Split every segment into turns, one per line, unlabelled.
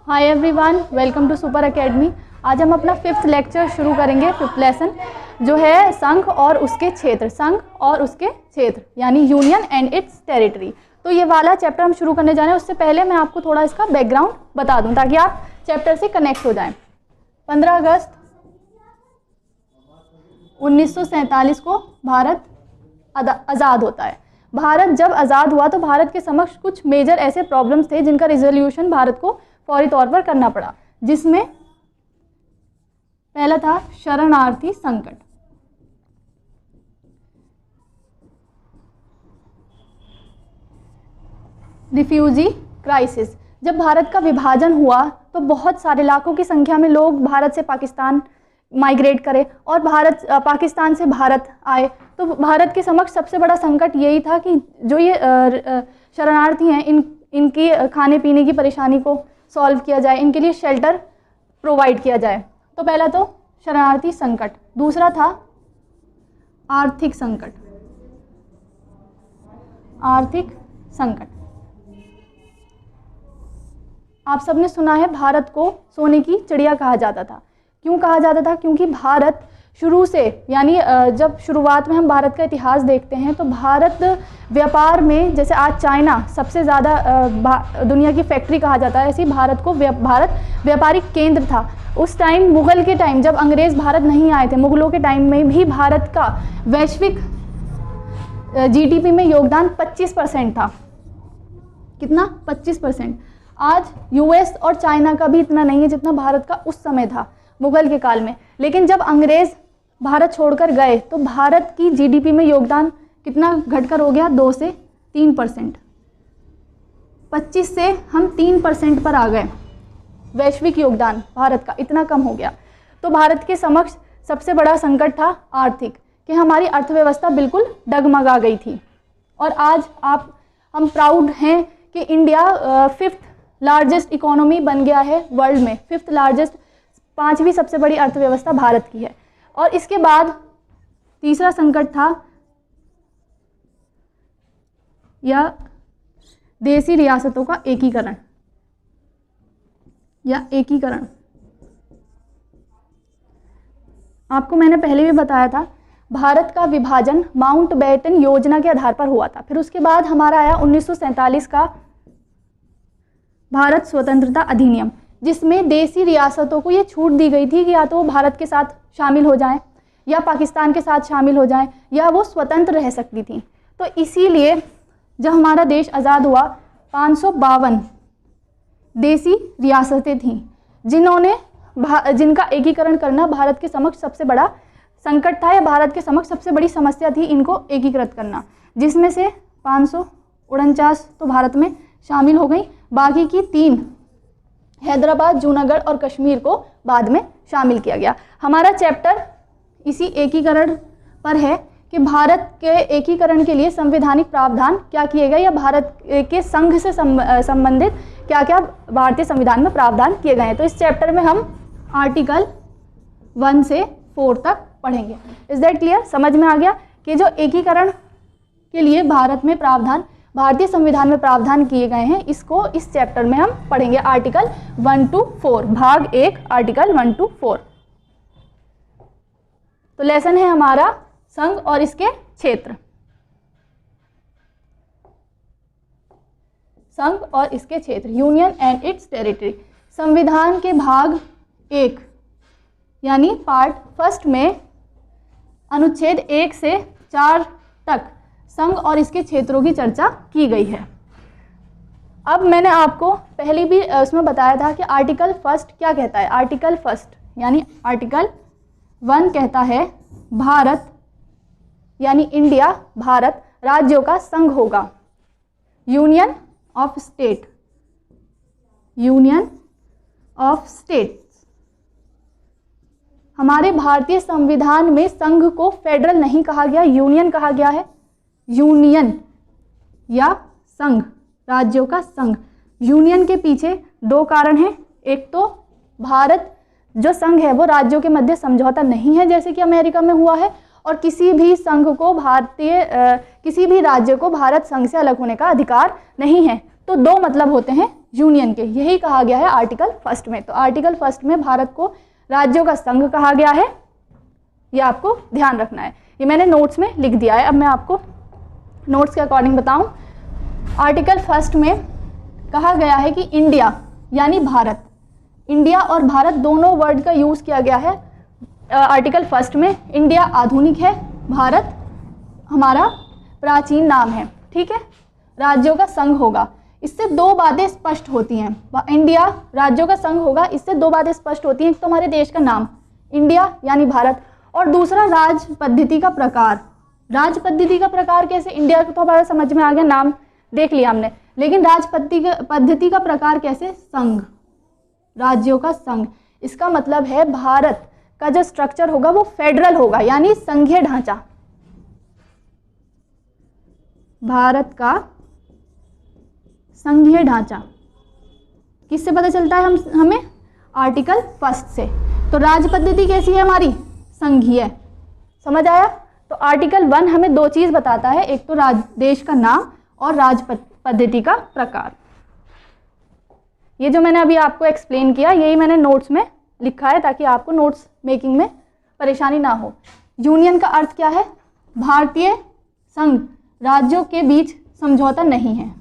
Hi everyone, welcome to Super Academy. आज हम अपना 5th लेक्चर शुरू करेंगे, 5th लेसन जो है संघ और उसके क्षेत्र, संघ और उसके क्षेत्र यानी यूनियन एंड इट्स टेरिटरी। तो ये वाला चैप्टर हम शुरू करने जा रहे हैं। उससे पहले मैं आपको थोड़ा इसका बैकग्राउंड बता दूं ताकि आप चैप्टर से कनेक्ट हो जाएं। 15 अगस्त 1947 को भारत आज़ाद होता है। भारत जब आज़ाद हुआ तो भारत के समक्ष कुछ मेजर ऐसे प्रॉब्लम्स थे जिनका रिजोल्यूशन भारत को फौरी तौर पर करना पड़ा, जिसमें पहला था शरणार्थी संकट। Refugee crisis. जब भारत का विभाजन हुआ तो बहुत सारे लाखों की संख्या में लोग भारत से पाकिस्तान माइग्रेट करे और पाकिस्तान से भारत आए। तो भारत के समक्ष सबसे बड़ा संकट यही था कि जो ये शरणार्थी हैं इनकी खाने पीने की परेशानी को सॉल्व किया जाए, इनके लिए शेल्टर प्रोवाइड किया जाए। तो पहला तो शरणार्थी संकट। दूसरा था आर्थिक संकट। आर्थिक संकट, आप सबने सुना है भारत को सोने की चिड़िया कहा जाता था। क्यों कहा जाता था? क्योंकि भारत शुरू से यानी जब शुरुआत में हम भारत का इतिहास देखते हैं तो भारत व्यापार में, जैसे आज चाइना सबसे ज़्यादा दुनिया की फैक्ट्री कहा जाता है, ऐसे ही भारत को भारत व्यापारिक केंद्र था। उस टाइम मुग़ल के टाइम जब अंग्रेज़ भारत नहीं आए थे, मुग़लों के टाइम में भी भारत का वैश्विक जीडीपी में योगदान 25% था। कितना? 25%। आज यूएस और चाइना का भी इतना नहीं है जितना भारत का उस समय था मुग़ल के काल में। लेकिन जब अंग्रेज़ भारत छोड़कर गए तो भारत की जीडीपी में योगदान कितना घटकर हो गया? 2 से 3%। 25 से हम 3% पर आ गए। वैश्विक योगदान भारत का इतना कम हो गया। तो भारत के समक्ष सबसे बड़ा संकट था आर्थिक, कि हमारी अर्थव्यवस्था बिल्कुल डगमगा गई थी। और आज हम प्राउड हैं कि इंडिया 5th लार्जेस्ट इकोनॉमी बन गया है वर्ल्ड में। 5th लार्जेस्ट, 5वीं सबसे बड़ी अर्थव्यवस्था भारत की है। और इसके बाद तीसरा संकट था या देसी रियासतों का एकीकरण या एकीकरण। आपको मैंने पहले भी बताया था, भारत का विभाजन माउंटबेटन योजना के आधार पर हुआ था। फिर उसके बाद हमारा आया 1947 का भारत स्वतंत्रता अधिनियम, जिसमें देसी रियासतों को ये छूट दी गई थी कि या तो वो भारत के साथ शामिल हो जाएं या पाकिस्तान के साथ शामिल हो जाएं या वो स्वतंत्र रह सकती थी। तो इसीलिए जब हमारा देश आज़ाद हुआ 552 देसी रियासतें थीं जिनका एकीकरण करना भारत के समक्ष सबसे बड़ा संकट था या भारत के समक्ष सबसे बड़ी समस्या थी इनको एकीकृत करना, जिसमें से 549 तो भारत में शामिल हो गई। बाकी की 3 हैदराबाद, जूनागढ़ और कश्मीर को बाद में शामिल किया गया। हमारा चैप्टर इसी एकीकरण पर है कि भारत के एकीकरण के लिए संवैधानिक प्रावधान क्या किए गए या भारत के संघ से संबंधित क्या क्या भारतीय संविधान में प्रावधान किए गए हैं। तो इस चैप्टर में हम आर्टिकल 1 से 4 तक पढ़ेंगे। Is that clear? समझ में आ गया कि जो एकीकरण के लिए भारत में प्रावधान, भारतीय संविधान में प्रावधान किए गए हैं, इसको इस चैप्टर में हम पढ़ेंगे। आर्टिकल 1 to 4, भाग 1, आर्टिकल 1 to 4। तो लेसन है हमारा संघ और इसके क्षेत्र। संघ और इसके क्षेत्र, यूनियन एंड इट्स टेरिटरी। संविधान के भाग 1 यानी पार्ट 1 में अनुच्छेद 1 से 4 तक संघ और इसके क्षेत्रों की चर्चा की गई है। अब मैंने आपको पहले भी उसमें बताया था कि आर्टिकल 1 क्या कहता है। आर्टिकल 1 यानी आर्टिकल 1 कहता है भारत यानी इंडिया, भारत राज्यों का संघ होगा। Union of state, union of states. हमारे भारतीय संविधान में संघ को फेडरल नहीं कहा गया, यूनियन कहा गया है। यूनियन या संघ, राज्यों का संघ। यूनियन के पीछे 2 कारण हैं। एक तो भारत जो संघ है वो राज्यों के मध्य समझौता नहीं है जैसे कि अमेरिका में हुआ है, और किसी भी संघ को किसी भी राज्य को भारत संघ से अलग होने का अधिकार नहीं है। तो 2 मतलब होते हैं यूनियन के, यही कहा गया है आर्टिकल फर्स्ट में। तो आर्टिकल फर्स्ट में भारत को राज्यों का संघ कहा गया है, ये आपको ध्यान रखना है। ये मैंने नोट्स में लिख दिया है। अब मैं आपको नोट्स के अकॉर्डिंग बताऊं। आर्टिकल फर्स्ट में कहा गया है कि इंडिया यानी भारत, इंडिया और भारत दोनों वर्ड का यूज़ किया गया है आर्टिकल फर्स्ट में। इंडिया आधुनिक है, भारत हमारा प्राचीन नाम है, ठीक है। राज्यों का संघ होगा, इससे दो बातें स्पष्ट होती हैं। इंडिया राज्यों का संघ होगा, इससे दो बातें स्पष्ट होती हैं। एक तो हमारे देश का नाम इंडिया यानी भारत, और दूसरा राज पद्धति का प्रकार। राज पद्धति का प्रकार कैसे? इंडिया तो हमारा समझ में आ गया, नाम देख लिया हमने, लेकिन राज पद्धति का प्रकार कैसे? संघ, राज्यों का संघ। इसका मतलब है भारत का जो स्ट्रक्चर होगा वो फेडरल होगा, यानी संघीय ढांचा। भारत का संघीय ढांचा किससे पता चलता है हमें? आर्टिकल फर्स्ट से। तो राज पद्धति कैसी है हमारी? संघीय। समझ आया? तो आर्टिकल 1 हमें दो चीज बताता है, एक तो देश का नाम और राज पद्धति का प्रकार। ये जो मैंने अभी आपको एक्सप्लेन किया यही मैंने नोट्स में लिखा है ताकि आपको नोट्स मेकिंग में परेशानी ना हो। यूनियन का अर्थ क्या है? भारतीय संघ, राज्यों के बीच समझौता नहीं है,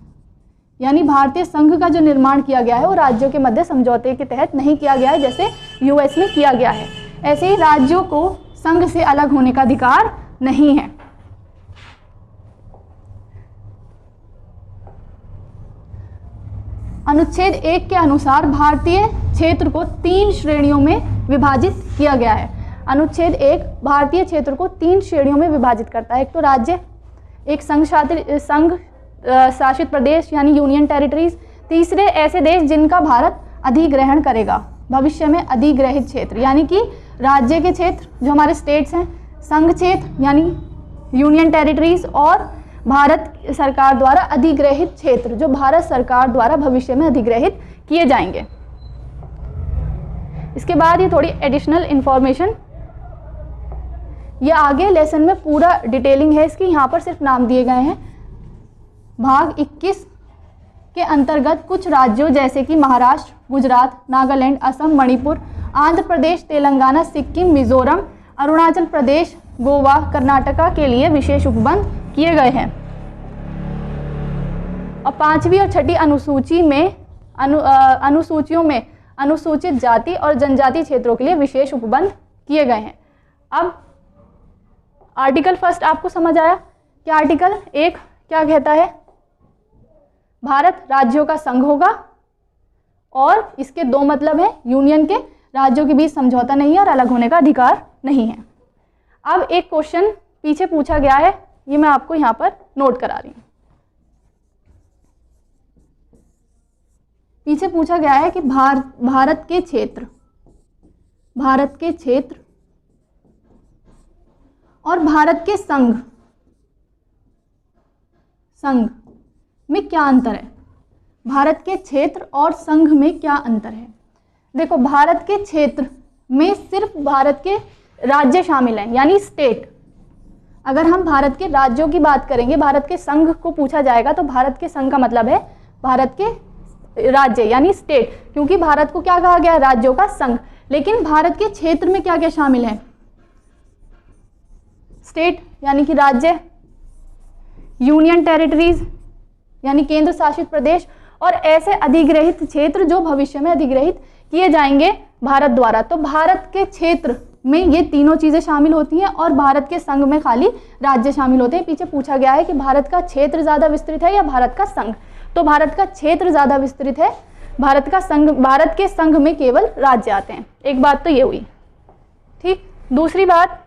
यानी भारतीय संघ का जो निर्माण किया गया है वो राज्यों के मध्य समझौते के तहत नहीं किया गया है जैसे यूएस में किया गया है। ऐसे ही राज्यों को संघ से अलग होने का अधिकार नहीं है। अनुच्छेद 1 के अनुसार भारतीय क्षेत्र को 3 श्रेणियों में विभाजित किया गया है। अनुच्छेद 1 भारतीय क्षेत्र को 3 श्रेणियों में विभाजित करता है। एक तो राज्य, एक संघ शासित प्रदेश यानी यूनियन टेरिटरीज, तीसरे ऐसे देश जिनका भारत अधिग्रहण करेगा भविष्य में। अधिग्रहित क्षेत्र यानी कि राज्य के क्षेत्र जो हमारे स्टेट्स हैं, संघ क्षेत्र यानी यूनियन टेरिटरीज, और भारत सरकार द्वारा अधिग्रहित क्षेत्र जो भारत सरकार द्वारा भविष्य में अधिग्रहित किए जाएंगे। इसके बाद ये थोड़ी एडिशनल इंफॉर्मेशन, ये आगे लेसन में पूरा डिटेलिंग है इसकी, यहाँ पर सिर्फ नाम दिए गए हैं। भाग 21 के अंतर्गत कुछ राज्यों जैसे कि महाराष्ट्र, गुजरात, नागालैंड, असम, मणिपुर, आंध्र प्रदेश, तेलंगाना, सिक्किम, मिजोरम, अरुणाचल प्रदेश, गोवा, कर्नाटका के लिए विशेष उपबंध किए गए हैं। और 5वीं और 6ठी अनुसूची में अनुसूचियों में अनुसूचित जाति और जनजाति क्षेत्रों के लिए विशेष उपबंध किए गए हैं। अब आर्टिकल फर्स्ट आपको समझ आया कि आर्टिकल 1 क्या कहता है? भारत राज्यों का संघ होगा और इसके दो मतलब है, यूनियन के, राज्यों के बीच समझौता नहीं है और अलग होने का अधिकार नहीं है। अब एक क्वेश्चन पीछे पूछा गया है, ये मैं आपको यहाँ पर नोट करा रही हूँ। पीछे पूछा गया है कि भारत के क्षेत्र और भारत के संघ में क्या अंतर है? भारत के क्षेत्र और संघ में क्या अंतर है? देखो, भारत के क्षेत्र में सिर्फ भारत के राज्य शामिल हैं यानी स्टेट। अगर हम भारत के राज्यों की बात करेंगे, भारत के संघ को पूछा जाएगा तो भारत के संघ का मतलब है भारत के राज्य यानी स्टेट, क्योंकि भारत को क्या कहा गया है? राज्यों का संघ। लेकिन भारत के क्षेत्र में क्या क्या शामिल है? स्टेट यानी कि राज्य, यूनियन टेरिटरीज यानी केंद्र शासित प्रदेश, और ऐसे अधिग्रहित क्षेत्र जो भविष्य में अधिग्रहित किए जाएंगे भारत द्वारा। तो भारत के क्षेत्र में ये तीनों चीजें शामिल होती हैं और भारत के संघ में खाली राज्य शामिल होते हैं। पीछे पूछा गया है कि भारत का क्षेत्र ज्यादा विस्तृत है या भारत का संघ, तो भारत का क्षेत्र ज्यादा विस्तृत है, भारत के संघ में केवल राज्य आते हैं। एक बात तो ये हुई, ठीक। दूसरी बात,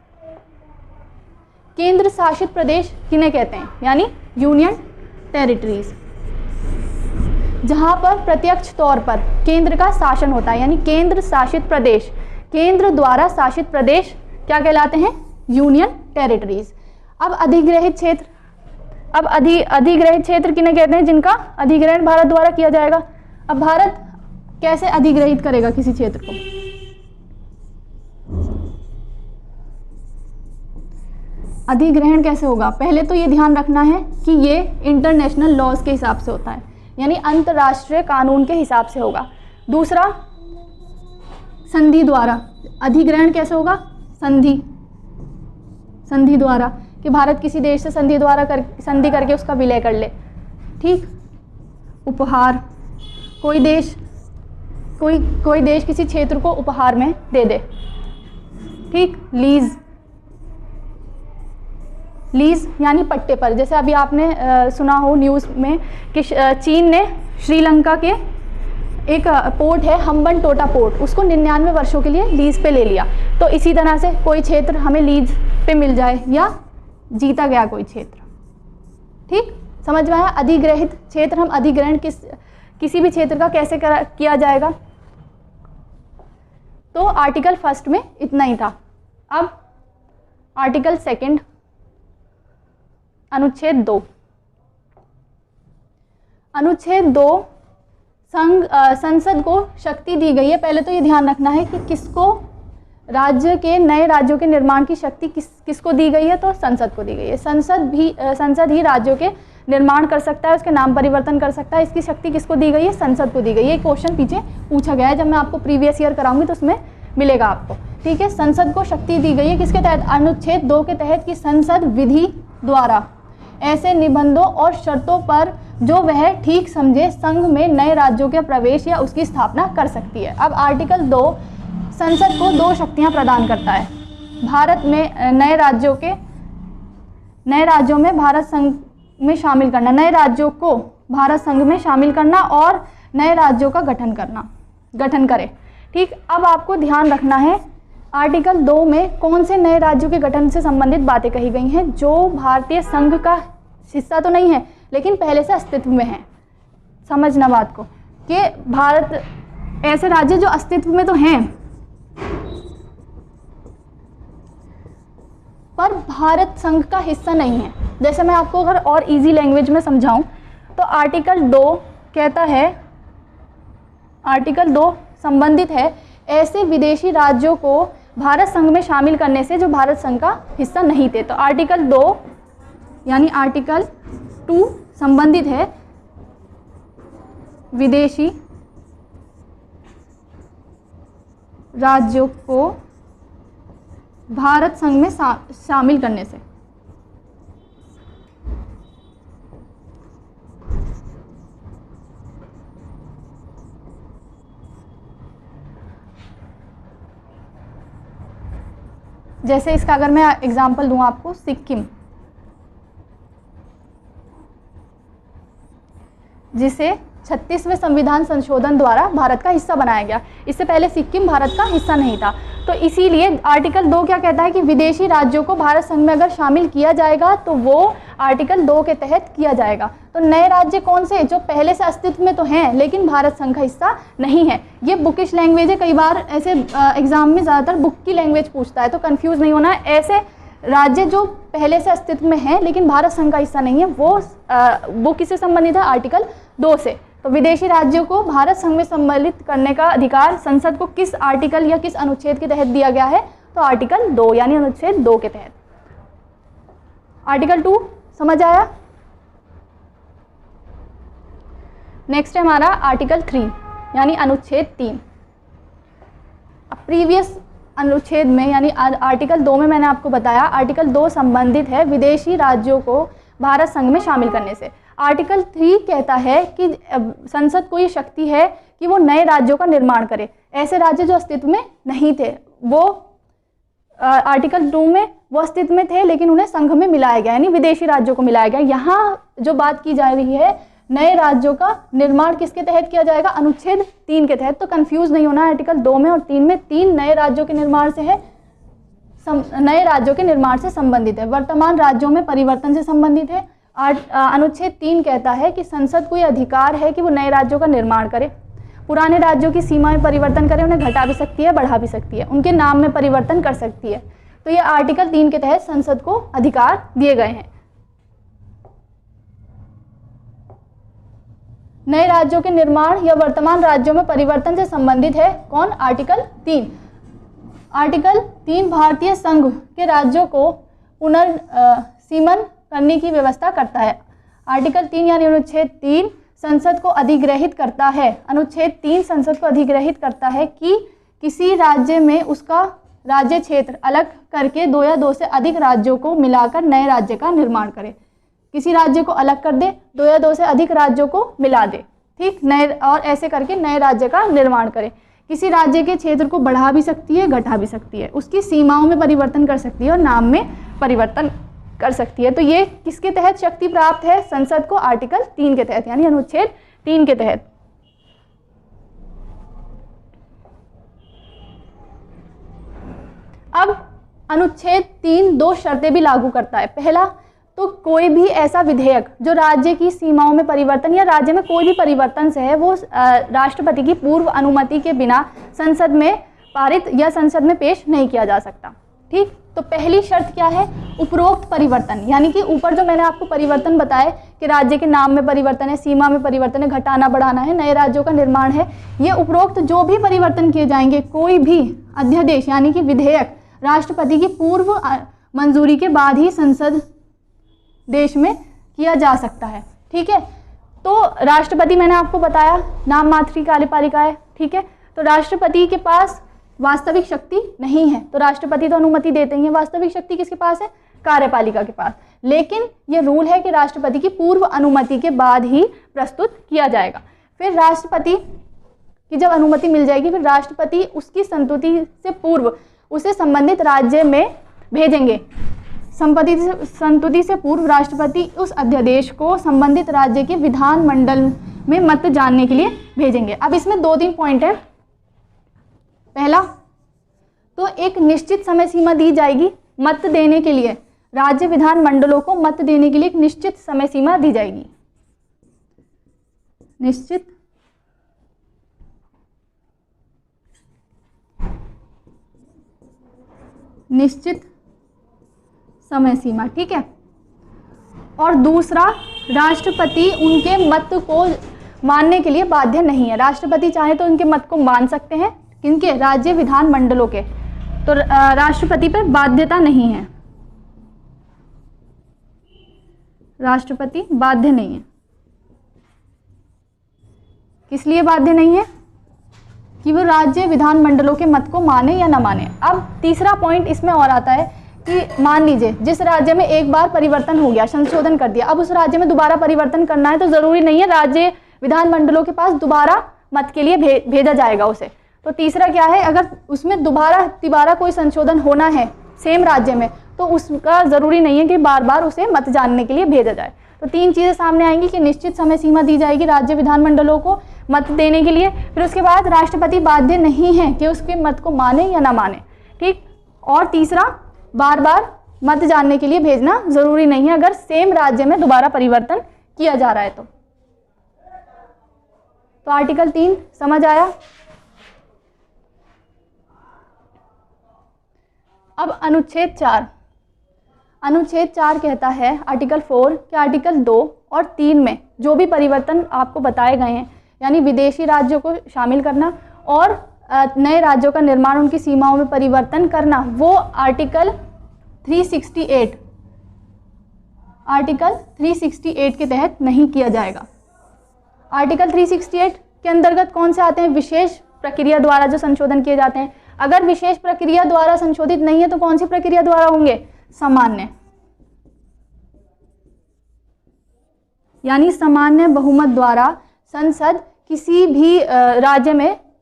केंद्र शासित प्रदेश किन्हें कहते हैं? यानी यूनियन टेरिटरीज, जहां पर प्रत्यक्ष तौर पर केंद्र का शासन होता है, यानी केंद्र शासित प्रदेश, केंद्र द्वारा शासित प्रदेश क्या कहलाते हैं? Union territories. अब अधिग्रहित क्षेत्र, अब अधिग्रहित क्षेत्र किन्हें कहते हैं? जिनका अधिग्रहण भारत द्वारा किया जाएगा। अब भारत कैसे अधिग्रहित करेगा किसी क्षेत्र को? अधिग्रहण कैसे होगा? पहले तो ये ध्यान रखना है कि ये इंटरनेशनल लॉज के हिसाब से होता है, यानी अंतर्राष्ट्रीय कानून के हिसाब से होगा। दूसरा, संधि द्वारा। अधिग्रहण कैसे होगा? संधि द्वारा, कि भारत किसी देश से संधि करके उसका विलय कर ले। ठीक। उपहार, कोई देश किसी क्षेत्र को उपहार में दे दे। ठीक। लीज यानी पट्टे पर। जैसे अभी आपने सुना हो न्यूज़ में कि चीन ने श्रीलंका के एक पोर्ट है हम्बनटोटा पोर्ट, उसको 99 वर्षों के लिए लीज पे ले लिया। तो इसी तरह से कोई क्षेत्र हमें लीज पे मिल जाए या जीता गया कोई क्षेत्र। ठीक, समझ में आया? अधिग्रहित क्षेत्र, हम अधिग्रहण किसी भी क्षेत्र का कैसे किया जाएगा। तो आर्टिकल 1 में इतना ही था। अब आर्टिकल 2 अनुच्छेद 2। अनुच्छेद 2 संसद को शक्ति दी गई है। पहले तो ये ध्यान रखना है कि किसको, नए राज्यों के निर्माण की शक्ति किसको दी गई है, तो संसद को दी गई है। संसद ही राज्यों के निर्माण कर सकता है, उसके नाम परिवर्तन कर सकता है। इसकी शक्ति किसको दी गई है? संसद को दी गई है। ये क्वेश्चन पीछे पूछा गया है, जब मैं आपको प्रीवियस ईयर कराऊंगी तो उसमें मिलेगा आपको। ठीक है, संसद को शक्ति दी गई है किसके तहत? अनुच्छेद 2 के तहत, कि संसद विधि द्वारा ऐसे निबंधों और शर्तों पर जो वह ठीक समझे संघ में नए राज्यों के प्रवेश या उसकी स्थापना कर सकती है। अब आर्टिकल 2 संसद को 2 शक्तियां प्रदान करता है। भारत में नए राज्यों में भारत संघ में शामिल करना, नए राज्यों को भारत संघ में शामिल करना और नए राज्यों का गठन करे। ठीक, अब आपको ध्यान रखना है आर्टिकल 2 में कौन से नए राज्यों के गठन से संबंधित बातें कही गई हैं, जो भारतीय संघ का हिस्सा तो नहीं है लेकिन पहले से अस्तित्व में है। समझना बात को, कि भारत ऐसे राज्य जो अस्तित्व में तो हैं पर भारत संघ का हिस्सा नहीं है। जैसे मैं आपको अगर और इजी लैंग्वेज में समझाऊं तो आर्टिकल 2 कहता है, आर्टिकल 2 संबंधित है ऐसे विदेशी राज्यों को भारत संघ में शामिल करने से जो भारत संघ का हिस्सा नहीं थे। तो आर्टिकल 2 यानी आर्टिकल 2 संबंधित है विदेशी राज्यों को भारत संघ में शामिल करने से। जैसे इसका अगर मैं एग्जांपल दूं आपको, सिक्किम, जिसे 36वें संविधान संशोधन द्वारा भारत का हिस्सा बनाया गया। इससे पहले सिक्किम भारत का हिस्सा नहीं था। तो इसीलिए आर्टिकल 2 क्या कहता है कि विदेशी राज्यों को भारत संघ में अगर शामिल किया जाएगा तो वो आर्टिकल 2 के तहत किया जाएगा। तो नए राज्य कौन से? जो पहले से अस्तित्व में तो हैं लेकिन भारत संघ का हिस्सा नहीं है। ये बुकिश लैंग्वेज है, कई बार ऐसे एग्जाम में ज़्यादातर बुक की लैंग्वेज पूछता है, तो कंफ्यूज नहीं होना है। ऐसे राज्य जो पहले से अस्तित्व में हैं लेकिन भारत संघ का हिस्सा नहीं है, वो किससे संबंधित है? आर्टिकल 2 से। तो विदेशी राज्यों को भारत संघ में सम्मिलित करने का अधिकार संसद को किस आर्टिकल या किस अनुच्छेद के तहत दिया गया है? तो आर्टिकल 2 यानी अनुच्छेद 2 के तहत। आर्टिकल 2 समझ आया? नेक्स्ट है हमारा आर्टिकल 3 यानी अनुच्छेद 3। अब प्रीवियस अनुच्छेद में यानी आर्टिकल 2 में मैंने आपको बताया आर्टिकल 2 संबंधित है विदेशी राज्यों को भारत संघ में शामिल करने से। आर्टिकल 3 कहता है कि संसद को ये शक्ति है कि वो नए राज्यों का निर्माण करे। ऐसे राज्य जो अस्तित्व में नहीं थे, वो आर्टिकल 2 में वो अस्तित्व में थे लेकिन उन्हें संघ में मिलाया गया, यानी विदेशी राज्यों को मिलाया गया। यहाँ जो बात की जा रही है, नए राज्यों का निर्माण किसके तहत किया जाएगा? अनुच्छेद 3 के तहत। तो कंफ्यूज नहीं होना, आर्टिकल 2 में और 3 में 3 नए राज्यों के निर्माण से है, नए राज्यों के निर्माण से संबंधित है। वर्तमान राज्यों में परिवर्तन से संबंधित है। अनुच्छेद 3 कहता है कि संसद को यह अधिकार है कि वो नए राज्यों का निर्माण करे, पुराने राज्यों की सीमा में परिवर्तन करे, उन्हें घटा भी सकती है, बढ़ा भी सकती है, उनके नाम में परिवर्तन कर सकती है। तो ये आर्टिकल 3 के तहत संसद को अधिकार दिए गए हैं। नए राज्यों के निर्माण या वर्तमान राज्यों में परिवर्तन से संबंधित है कौन? आर्टिकल 3। आर्टिकल 3 भारतीय संघ के राज्यों को पुनर्सीमन करने की व्यवस्था करता है। आर्टिकल 3 यानी अनुच्छेद 3 संसद को अधिग्रहित करता है, अनुच्छेद 3 संसद को अधिग्रहित करता है कि किसी राज्य में उसका राज्य क्षेत्र अलग करके 2 या 2 से अधिक राज्यों को मिलाकर नए राज्य का निर्माण करे। किसी राज्य को अलग कर दे, 2 या 2 से अधिक राज्यों को मिला दे, ठीक, नए, और ऐसे करके नए राज्य का निर्माण करे। किसी राज्य के क्षेत्र को बढ़ा भी सकती है, घटा भी सकती है, उसकी सीमाओं में परिवर्तन कर सकती है और नाम में परिवर्तन कर सकती है। तो ये किसके तहत शक्ति प्राप्त है? संसद को आर्टिकल 3 के तहत, यानी अनुच्छेद 3 के तहत। अब अनुच्छेद 3 2 शर्तें भी लागू करता है। पहला, तो कोई भी ऐसा विधेयक जो राज्य की सीमाओं में परिवर्तन या राज्य में कोई भी परिवर्तन से है, वो राष्ट्रपति की पूर्व अनुमति के बिना संसद में पारित या संसद में पेश नहीं किया जा सकता। ठीक, तो पहली शर्त क्या है? उपरोक्त परिवर्तन, यानी कि ऊपर जो मैंने आपको परिवर्तन बताए कि राज्य के नाम में परिवर्तन है, सीमा में परिवर्तन है, घटाना बढ़ाना है, नए राज्यों का निर्माण है, ये उपरोक्त जो भी परिवर्तन किए जाएंगे, कोई भी अध्यादेश यानी कि विधेयक राष्ट्रपति की पूर्व मंजूरी के बाद ही संसद देश में किया जा सकता है। ठीक है, तो राष्ट्रपति मैंने आपको बताया नाम मात्र की कार्यपालिका है। ठीक है, तो राष्ट्रपति के पास वास्तविक शक्ति नहीं है, तो राष्ट्रपति तो अनुमति देते ही हैं, वास्तविक शक्ति किसके पास है? कार्यपालिका के पास। लेकिन ये रूल है कि राष्ट्रपति की पूर्व अनुमति के बाद ही प्रस्तुत किया जाएगा। फिर राष्ट्रपति की जब अनुमति मिल जाएगी, फिर राष्ट्रपति उसकी संतुति से पूर्व उसे संबंधित राज्य में भेजेंगे। संतुति से पूर्व राष्ट्रपति उस अध्यादेश को संबंधित राज्य के विधानमंडल में मत जानने के लिए भेजेंगे। अब इसमें 2-3 पॉइंट है। पहला, तो एक निश्चित समय सीमा दी जाएगी मत देने के लिए, राज्य विधानमंडलों को मत देने के लिए एक निश्चित समय सीमा दी जाएगी। निश्चित समय सीमा, ठीक है। और दूसरा, राष्ट्रपति उनके मत को मानने के लिए बाध्य नहीं है। राष्ट्रपति चाहे तो उनके मत को मान सकते हैं, किनके? राज्य विधानमंडलों के। तो राष्ट्रपति पर बाध्यता नहीं है, राष्ट्रपति बाध्य नहीं है। किस लिए बाध्य नहीं है? कि वो राज्य विधानमंडलों के मत को माने या ना माने। अब तीसरा पॉइंट इसमें और आता है कि मान लीजिए जिस राज्य में एक बार परिवर्तन हो गया, संशोधन कर दिया, अब उस राज्य में दोबारा परिवर्तन करना है, तो जरूरी नहीं है राज्य विधानमंडलों के पास दोबारा मत के लिए भेजा जाएगा उसे। तो तीसरा क्या है? अगर उसमें दोबारा कोई संशोधन होना है सेम राज्य में, तो उसका जरूरी नहीं है कि बार बार उसे मत जानने के लिए भेजा जाए। तो 3 चीजें सामने आएंगी कि निश्चित समय सीमा दी जाएगी राज्य विधानमंडलों को मत देने के लिए, फिर उसके बाद राष्ट्रपति बाध्य नहीं है कि उसके मत को माने या ना माने। ठीक, और तीसरा, बार बार मत जानने के लिए भेजना जरूरी नहीं है अगर सेम राज्य में दोबारा परिवर्तन किया जा रहा है तो आर्टिकल 3 समझ आया। अब अनुच्छेद 4। अनुच्छेद 4 कहता है आर्टिकल 4 कि आर्टिकल 2 और 3 में जो भी परिवर्तन आपको बताए गए हैं, यानी विदेशी राज्यों को शामिल करना और नए राज्यों का निर्माण, उनकी सीमाओं में परिवर्तन करना, वो आर्टिकल 368 के तहत नहीं किया जाएगा। आर्टिकल 368 के अंतर्गत कौन से आते हैं? विशेष प्रक्रिया द्वारा जो संशोधन किए जाते हैं। अगर विशेष प्रक्रिया द्वारा संशोधित नहीं है तो कौन सी प्रक्रिया द्वारा होंगे? सामान्य, यानी सामान्य बहुमत द्वारा संसद किसी भी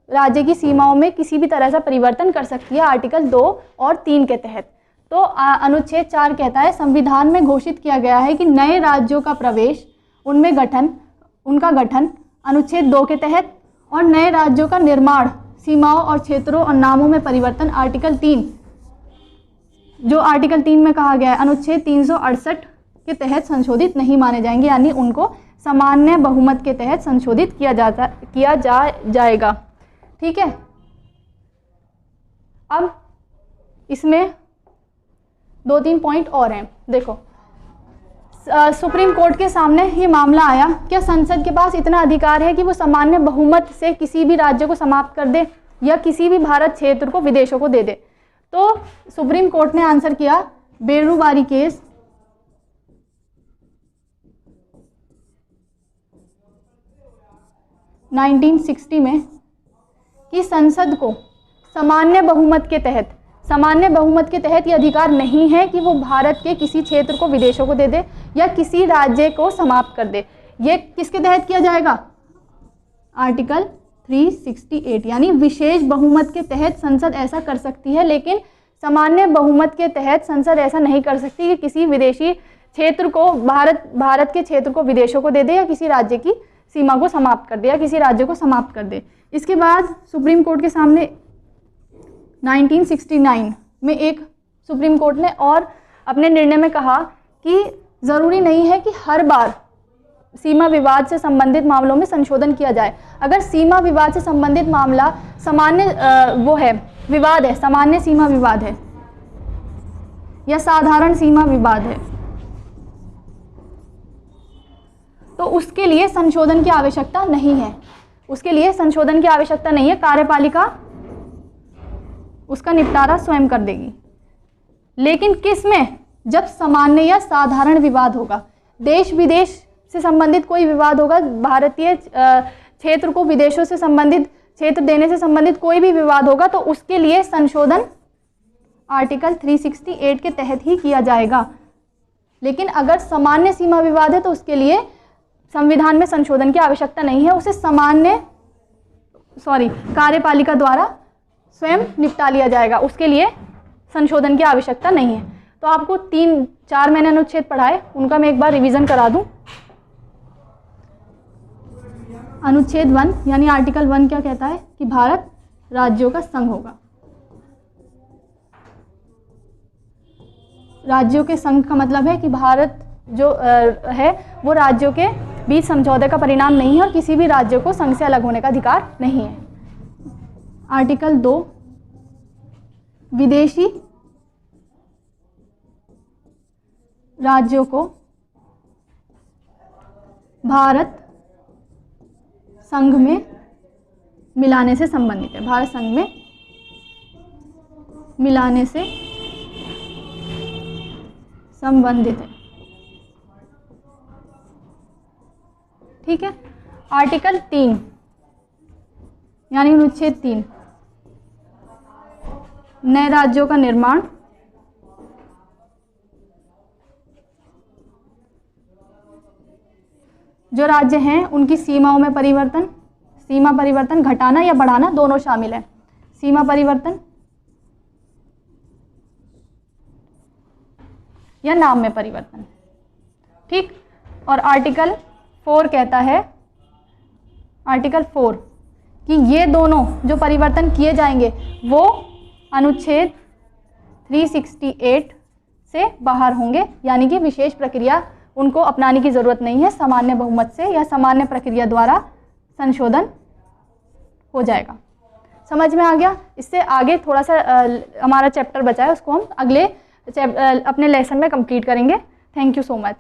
राज्य की सीमाओं में किसी भी तरह से परिवर्तन कर सकती है आर्टिकल 2 और 3 के तहत। तो अनुच्छेद 4 कहता है संविधान में घोषित किया गया है कि नए राज्यों का प्रवेश, उनका गठन अनुच्छेद 2 के तहत, और नए राज्यों का निर्माण, सीमाओं और क्षेत्रों और नामों में परिवर्तन आर्टिकल 3, जो आर्टिकल 3 में कहा गया है अनुच्छेद 368 के तहत संशोधित नहीं माने जाएंगे, यानी उनको सामान्य बहुमत के तहत संशोधित किया जाएगा। ठीक है, अब इसमें 2-3 पॉइंट और हैं। देखो, सुप्रीम कोर्ट के सामने ये मामला आया, क्या संसद के पास इतना अधिकार है कि वो सामान्य बहुमत से किसी भी राज्य को समाप्त कर दे या किसी भी भारत क्षेत्र को विदेशों को दे दे? तो सुप्रीम कोर्ट ने आंसर किया, बेरुबारी केस 1960 में कि संसद को सामान्य बहुमत के तहत ये अधिकार नहीं है कि वो भारत के किसी क्षेत्र को विदेशों को दे दे या किसी राज्य को समाप्त कर दे। ये किसके तहत किया जाएगा? आर्टिकल 368, यानी विशेष बहुमत के तहत संसद ऐसा कर सकती है, लेकिन सामान्य बहुमत के तहत संसद ऐसा नहीं कर सकती कि किसी विदेशी क्षेत्र को भारत के क्षेत्र को विदेशों को दे दे या किसी राज्य की सीमा को समाप्त कर दे या किसी राज्य को समाप्त कर दे। इसके बाद सुप्रीम कोर्ट के सामने 1969 में एक सुप्रीम कोर्ट ने और अपने निर्णय में कहा कि ज़रूरी नहीं है कि हर बार सीमा विवाद से संबंधित मामलों में संशोधन किया जाए। अगर सीमा विवाद से संबंधित मामला सामान्य विवाद है, सामान्य सीमा विवाद है या साधारण सीमा विवाद है, तो उसके लिए संशोधन की आवश्यकता नहीं है। उसके लिए संशोधन की आवश्यकता नहीं है, कार्यपालिका उसका निपटारा स्वयं कर देगी। लेकिन किस में? जब सामान्य या साधारण विवाद होगा, देश विदेश से संबंधित कोई विवाद होगा, भारतीय क्षेत्र को विदेशों से संबंधित क्षेत्र देने से संबंधित कोई भी विवाद होगा, तो उसके लिए संशोधन आर्टिकल 368 के तहत ही किया जाएगा। लेकिन अगर सामान्य सीमा विवाद है तो उसके लिए संविधान में संशोधन की आवश्यकता नहीं है, उसे कार्यपालिका द्वारा स्वयं निपटा लिया जाएगा, उसके लिए संशोधन की आवश्यकता नहीं है। तो आपको 3-4 मैंने अनुच्छेद पढ़ाए, उनका मैं एक बार रिवीजन करा दूं। अनुच्छेद 1 यानी आर्टिकल 1 क्या कहता है कि भारत राज्यों का संघ होगा। राज्यों के संघ का मतलब है कि भारत जो है वो राज्यों के बीच समझौते का परिणाम नहीं है और किसी भी राज्य को संघ से अलग होने का अधिकार नहीं है। आर्टिकल 2, विदेशी राज्यों को भारत संघ में मिलाने से संबंधित है। भारत संघ में मिलाने से संबंधित है। ठीक है। आर्टिकल 3 यानी अनुच्छेद 3, नए राज्यों का निर्माण, जो राज्य हैं उनकी सीमाओं में परिवर्तन, सीमा परिवर्तन घटाना या बढ़ाना दोनों शामिल है। सीमा परिवर्तन या नाम में परिवर्तन। ठीक। और आर्टिकल 4 कहता है, आर्टिकल 4 कि ये दोनों जो परिवर्तन किए जाएंगे वो अनुच्छेद 368 से बाहर होंगे, यानी कि विशेष प्रक्रिया उनको अपनाने की ज़रूरत नहीं है, सामान्य बहुमत से या सामान्य प्रक्रिया द्वारा संशोधन हो जाएगा। समझ में आ गया? इससे आगे थोड़ा सा हमारा चैप्टर बचा है, उसको हम अगले अपने लेसन में कंप्लीट करेंगे। Thank you so much.